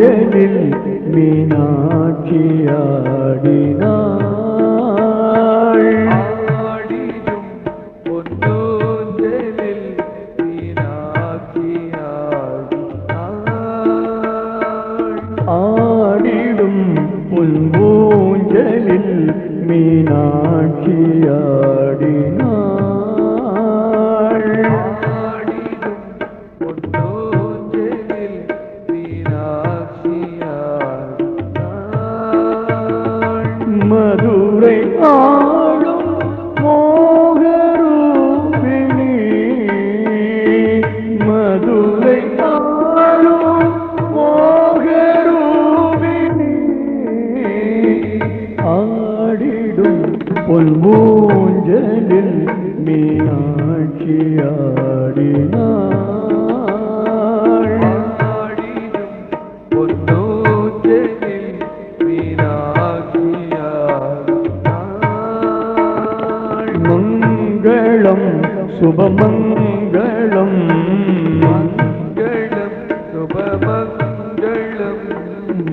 பொன்னூஞ்சலில் மீனாட்சியாடினாள். ஆடிடும் பொன்னூஞ்சலில் மீனாட்சியாடினாள். ஆடிடும் பொன்னூஞ்சலில் மீனாட்சியாடினாள். மதுரை ஆளும் மோகரூபிணி, மதுரை ஆளும் மோகரூபிணி, ஆடிடும் பொன்மூஞ்சலில் மீனாட்சியாடினாள். மங்களம் சுபமங்களம், மங்களம் சுபமங்களம்,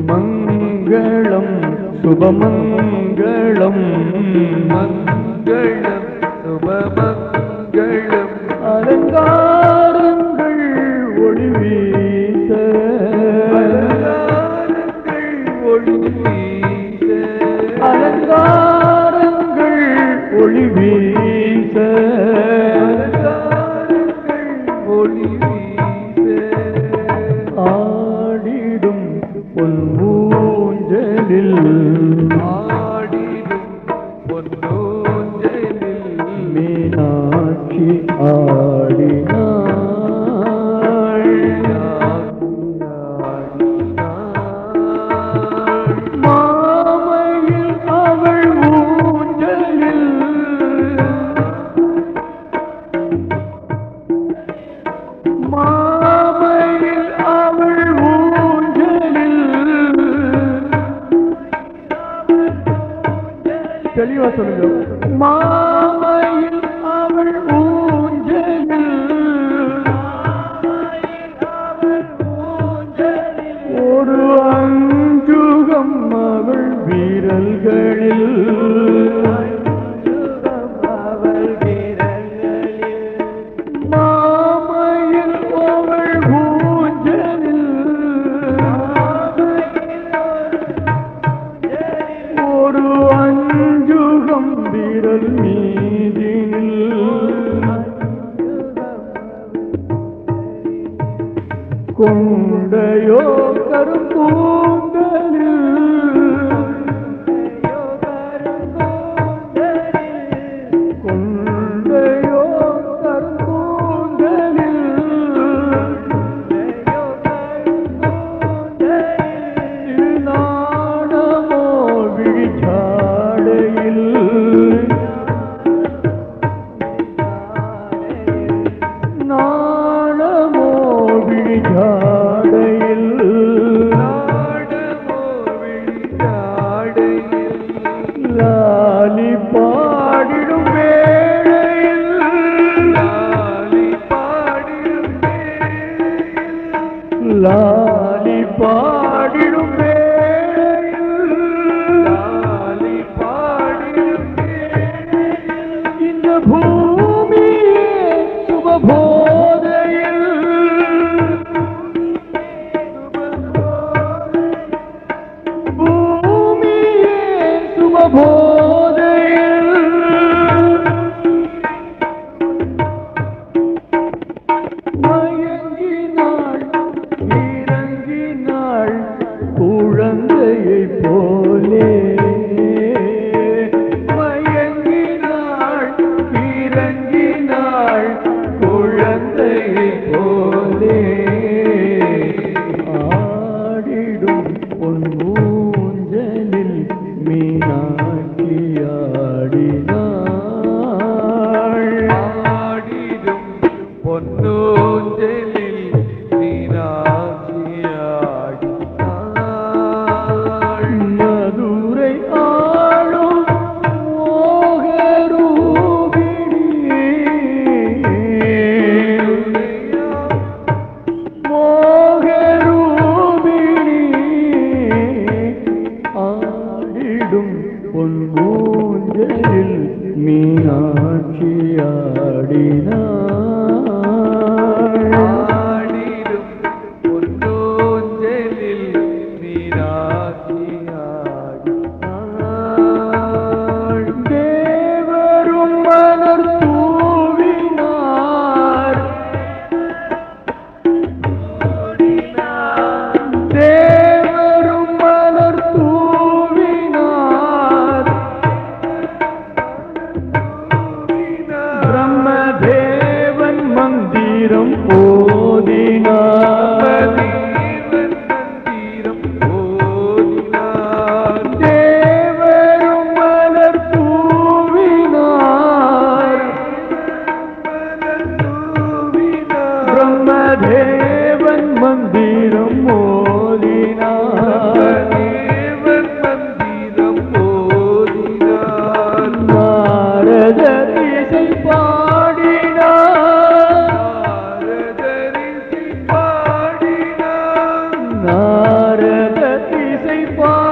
மங்களம் சுபமங்களம், மங்களம் சுபமங்களம். அலங்காரங்கள் ஒளி வீச, அலங்காரங்கள் ஒளி வீச, அலங்காரங்கள் ஒளி வீச, அலங்காரங்கள் ஒளி வீச. ஆடிடும் பொன்மூஞ்சலில், ஆடிடும் பொன்னூஞ்சலில் மீனாட்சி ஆடினாள். மாமையில் அவள் ஊஞ்சலில், மாமையில் அவள் ஊஞ்சலில், தெளிவா சொல்லுங்க. மாமையில் அவள் ஊஞ்சலில், ஒரு அஞ்சுகம் அவள் வீரல்களில், மாமையில் அவள் ஊஞ்சலில், ஒரு அஞ்சுகம் விரல் மீதினில், கொண்டையோ கரும்பூந்தலில், கொண்டையோ கரும்பூந்தலில், நாடமோ விழிச்சாடையில், நாடமோ விழிச்சாடையில், நாடமோ விழிச்சாடையில், லாலி பாடிடும் வேளையில், லாலி பாடிடும் வேளையில், லாலி பாடிடும் வேளையில், லாலி பாடிடும் வேளையில், இந்த பூமியே சுபபோதையில், பூமியே சுபபோதையில், மயங்கினாள் இறங்கினாள் குழந்தையைப் போலே, மயங்கினாள் இறங்கினாள் குழந்தையைப் போலே, ஆடிடும் பொன்மூஞ்சலில் மீனாட்சியாடினாள். ஆடிடும் பொன்னூஞ்சலில் மீனாட்சியாடினாள். மதுரை ஆளும் மோகரூபிணி, மோகரூபிணி, இசை பாடிடும்